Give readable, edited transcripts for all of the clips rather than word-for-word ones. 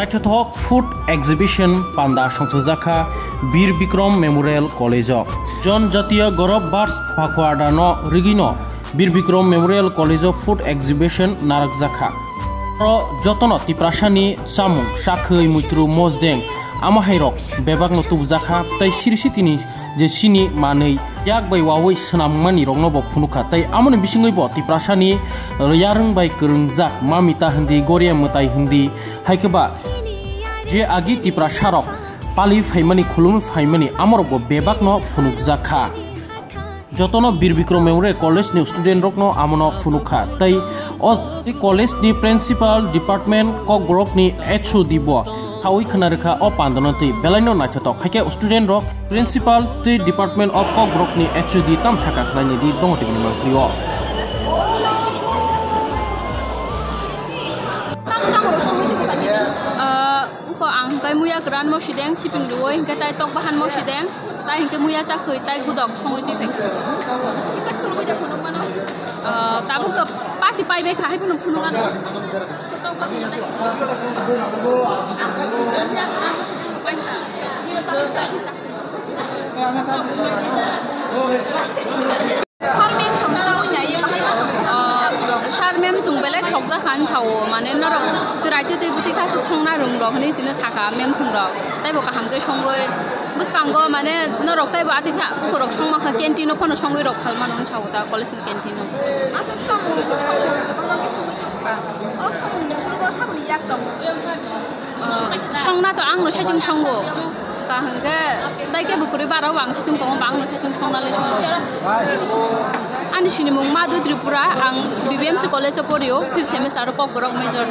नाइटोथक food exhibition पांडा संसजाखा Bir Bikram memorial college जनजातीय गौरव बार्स फाकुआडानो रिगिनो Bir Bikram memorial college food exhibition नारकजाखा जतन तिप्रासानी चामुं साखै मैत्रु मजदें आमाहाइरक बेबाग नतुबजाखा तै सिरिसितिनि जे सिनि मानै याक बै वावै सनाममानि रगनो बो फुनुखा तै आमनि बिसिङै बो तिप्रासानि यारं बाय करंजाक मामिता हिंदी गोरिया मताय हिंदी हाइकबा जे आगि तिप्रासारक पालि फाइमानि खुलुम फाइमानि आमर बो बेबाग न फुनुकजाखा जतन बीर विक्रम मेमोरियल कॉलेज नि स्टूडेंट रकनो आमनो फुनुखा तै ओ कॉलेज नि प्रिंसिपल डिपार्टमेंट को ग्रुप नि एचओ दिबो थावै खनारखा अ पांदनति बेलाइनो नाचतक हाइके स्टूडेंट रक प्रिंसिपल ति डिपार्टमेंट ऑफ को ग्रुप नि एचओ दि ताम साका खलानि दि दंगतिनि मांक्रियो uko ang kai muya gran mo sideng siping ruoi hingga tai tok bahan mo sideng tai hingga muya sa koi tai gudok songoi ti pek kita khulu boja khunu mano tabu ke pasi pai be khai pun khunu kan tok ba सार ma'am सुंबेले थोकजा Khan छाओ माने नरक जराइते ते बुति खास संना room रक नि सिने साका ma'am सुंरक ताइ बो काहामके संगय बुसकांगो माने नरक ताइ बो आतिखा उखरक संमा खा कैंटीनो फनो संगय रक खालमान न छाओ ता कॉलेज नि कैंटीनो संना तो आंनो साइजों संगो काहांगे ताइके बुकुरि बाराव बां साइजों दङ बांनो साइजों संनाले संगो आंनि सिनि मुं माधु त्रिपुरा आं बीबीएमसी कॉलेज ऑफ पढ़ियो 5th semester pop rock major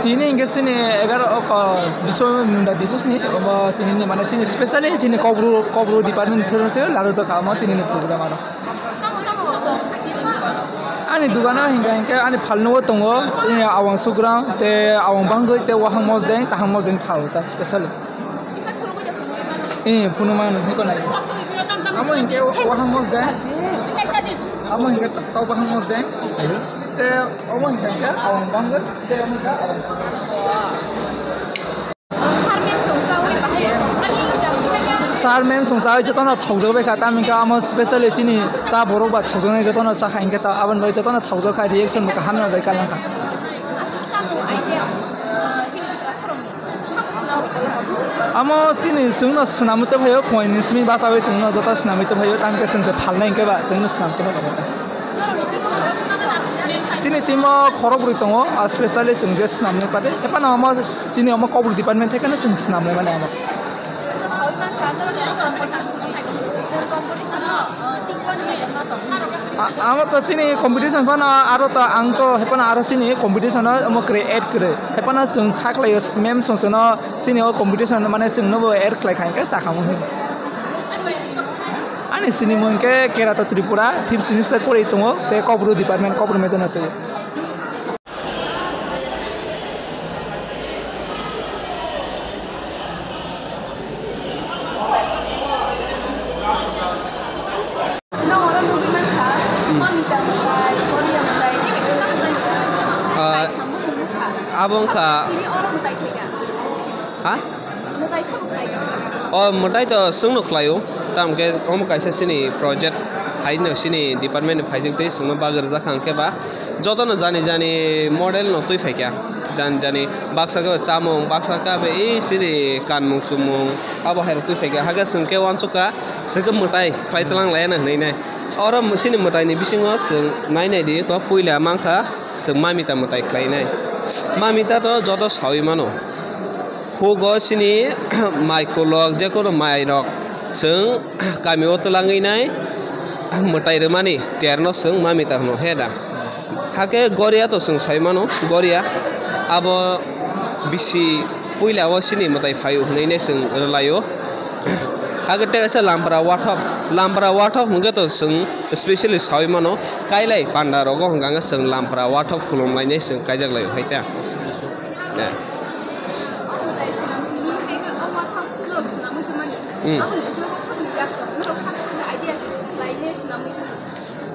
Sini inggris sini agar bisa menunda dikus ni, sini mana sini spesialnya sini kobru department terus lalu tu kamu sini ni program ada. Ani dugana hingga ani falno tongo ini awang sugram te awang banggo te wahang mosdeng tahang mosdeng fal ta spesial. Punuman ni kau naik. Kamu hingga wahang mosdeng. Kamu hingga kau wahang mosdeng. Te awang hingga awang banggo te hingga awang सार ma'am संसार जतना थौजो बेका तामिका आम special सिनी सा बरोबा थौजो नै जतना चा खाइंके त आबन भाई जतना थौजो खा रिएक्शन मका हामना दै कालांका आम सिनी सुंनो सुनामुते भयो पॉइंट निसमी बासावे सुंनो जता सुनामुते भयो तामिके संसे फालनाय केबा सुंनो सुनामुते भयो सिनी टिम खरबुरि दङ स्पेशली सुंजे सुनामने पाते एपाना आम सिनी आम कबुर डिपार्टमेंट थेकनो सुं सुनामने माने आम आम तो सिनी कंपटीशन फना आरो तो आं तो हेपना आरो सिनी कंपटीशन म क्रिएट करे हेपना जों खाखलायो मेम संसनो सिनी कंपटीशन माने जोंनोबो एड खालाय खायके साखामो आनि सिनी मोनके केरातो त्रिपुरा 5th सेमेस्टर पढ़ि दङ ते कबरु डिपार्टमेंट कबरु मेजर नतो abang ka ha oh mutai to sungno khlayo tam ke om kaisa sini project haino sini department faijing te sungma bagar jakhang ke ba jotono jani model no tui faikya jani baksa ke chamong baksa ka be e sini kanmung sumung abo hairo tui faikya haga sungke wansuka sungke mutai khlai tlang laina nei nai ora sini mutai ni bisingo sung nai nai di to puila mangkha sung mamita mutai khlai nai mamita to joto sawi mano hugo sini maikolog je kono mairok sung kami otolangai nai mutai remani terno sung mamita no heda hake goria to sung sai mano goria abo bisi puila wa sini mutai phayu nei ne sung relayo hake tegasa lampra wathok hungge to sung especially sawi mano kailai panda rogo hunganga sung lampra wathok khulum lai nei sung kaijak lai haita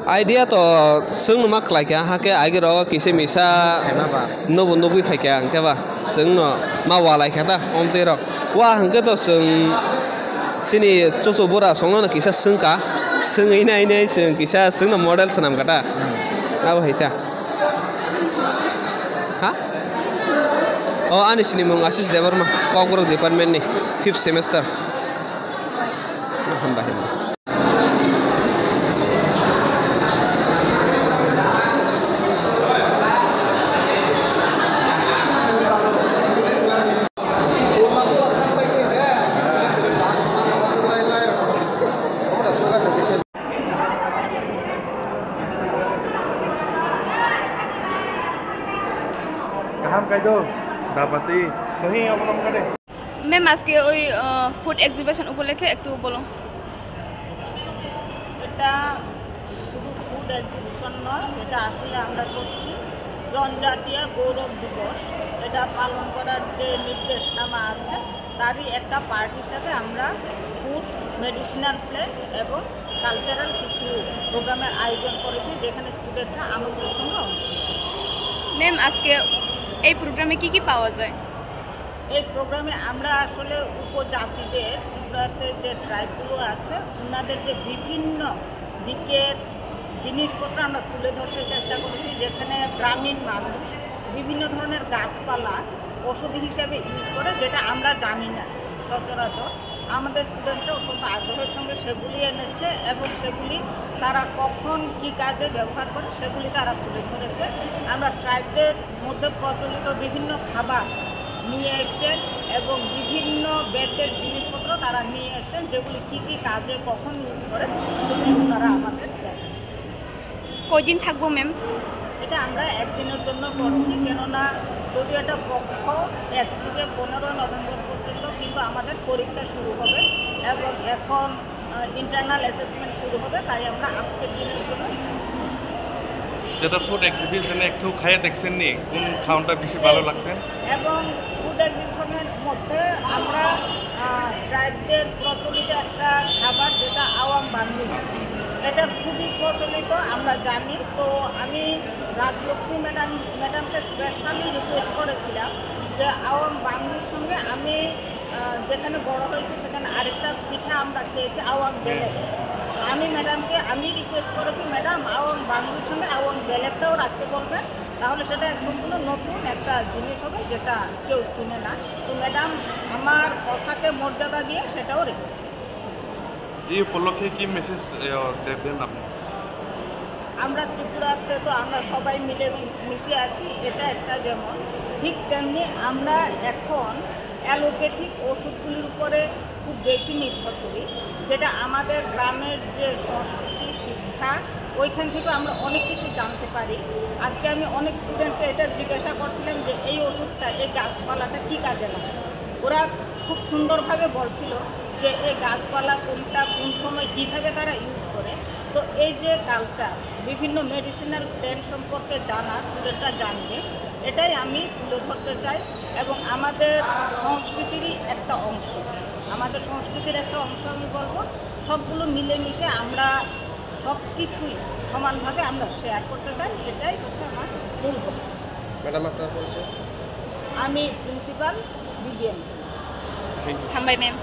idea to sung no mak like ha ke age ro kise misa no bo no bui phai ka ang ke ba sung no ma wa like ta om te ro wa hang ke to sung sini cho bora song no kisa sung ka sung ina ina sung kisa sung no model sanam kata abo haita ha oh ani sini mong Ashish Devarma Cockroach department ni 5th semester hamba दापति सही अवलंबन करे ma'am आज के ওই food exhibition উপলক্ষে একটু বলুন এটা শুধু ফুড এক্সিবিশন নয় এটা আসলে আমরা করছি জনজাতীয় গৌরব দিবস এটা পালন করার যে নির্দেশনামা আছে তারই একটা পার্টির সাথে আমরা ফুড মেডিসিনাল প্লেট এবং কালচারাল কিছু প্রোগ্রামের আয়োজন করেছি যেখানে স্টুডেন্টরা আমাদের সঙ্গে অংশ নিচ্ছে ম্যাম আজকে এই প্রোগ্রামে কি কি পাওয়া যায় এই প্রোগ্রামে আমরা আসলে উপজাতিদের ত্রিপুরাতে যে ট্রাইবগুলো আছে ওনাদের যে বিভিন্ন দিকের জিনিসপত্র আমরা তুলে ধরতে চেষ্টা করেছি যেখানে গ্রামীণ মানুষ বিভিন্ন ধরনের গাছপালা ওষুধ হিসেবে ইউজ করে যেটা আমরা জানি না সচরাচর আমাদের স্টুডেন্টরা অত্যন্ত আগ্রহের সঙ্গে সেগুলি এনেছে এবং সেগুলি তারা কখন কী কাজে ব্যবহার করে সেগুলি তারা তুলে ধরেছে আমরা ট্রাইবদের মধ্যে প্রচলিত বিভিন্ন খাবার নিয়ে এসছেন এবং বিভিন্ন বেদের জিনিসপত্র তারা নিয়ে এসছেন যেগুলি কী কী কাজে কখন ইউজ করে সেগুলি তারা আমাদের দেখাচ্ছে কয়দিন থাকবো ম্যাম এটা আমরা একদিনের জন্য করছি কেননা যদি এটা পক্ষ 1 থেকে 15 নভেম্বর পর্যন্ত কিন্তু আমাদের পরীক্ষা শুরু হবে এবং এখন ইন্টারনাল অ্যাসেসমেন্ট শুরু হবে তাই আমরা আজকের দিনের জন্য যেটা ফুড এক্সিবিশনে একটু খাইয়ে দেখছেন নি কোন খাওয়াটা বেশি ভালো লাগছে এবং ফুড এক্সিবিশনের মধ্যে আমরা ট্রাইবদের প্রচলিত একটা খাবার যেটা আওয়াম বান্ধি এটা খুবই প্রচলিত আমরা জানি তো আমি রাজলক্ষ্মী ম্যাডামকে স্পেশালি রিকোয়েস্ট করেছিলাম যে আওয়াম বান্ধীর সঙ্গে আমি যেখানে বড় হয়েছি সেখানে আরেকটা পিঠা আমরা খেয়েছি আওয়াম বেলেট আমি ম্যাডামকে রিকোয়েস্ট করেছি ম্যাডাম আওয়াম বান্ধীর সঙ্গে আওয়াম বেলেটটাও রাখতে বলবেন তাহলে সেটা সম্পূর্ণ নতুন একটা জিনিস হবে যেটা কেউ চিনে না তো ম্যাডাম আমার কথাকে মর্যাদা দিয়ে সেটাও রেখেছে এই উপলক্ষে কি মেসেজ দেবেন আপনি আমরা ত্রিপুরাতে তো আমরা সবাই মিলে মিশে আছি এটা একটা যেমন ঠিক তেমনি আমরা এখন অ্যালোপ্যাথিক ওষুধগুলির উপরে খুব বেশি নির্ভর করি যেটা আমাদের গ্রামের যে সংস্কৃতি শিক্ষা ওইখান থেকে আমরা অনেক কিছু জানতে পারি আজকে আমি অনেক স্টুডেন্টকে এটা জিজ্ঞাসা করছিলাম যে এই ওষুধটা এই গাছপালাটা কী কাজে লাগে ওরা খুব সুন্দরভাবে বলছিল যে এই গাছপালা কোনটা কোন সময় কীভাবে তারা ইউজ করে তো এই যে কালচার বিভিন্ন মেডিসিনাল প্ল্যান্ট সম্পর্কে জানা স্টুডেন্টরা জানবে এটাই আমি তুলে ধরতে চাই এবং আমাদের সংস্কৃতিরই একটা অংশ আমাদের সংস্কৃতির একটা অংশ আমি বলবো সবগুলো মিলেমিশে আমরা সব কিছুই সমানভাবে আমরা শেয়ার করতে চাই এটাই হচ্ছে আমার মূল লক্ষ্য ম্যাডাম আপনার পরিচয় আমি প্রিন্সিপাল বিবিএম হামবাই ম্যাম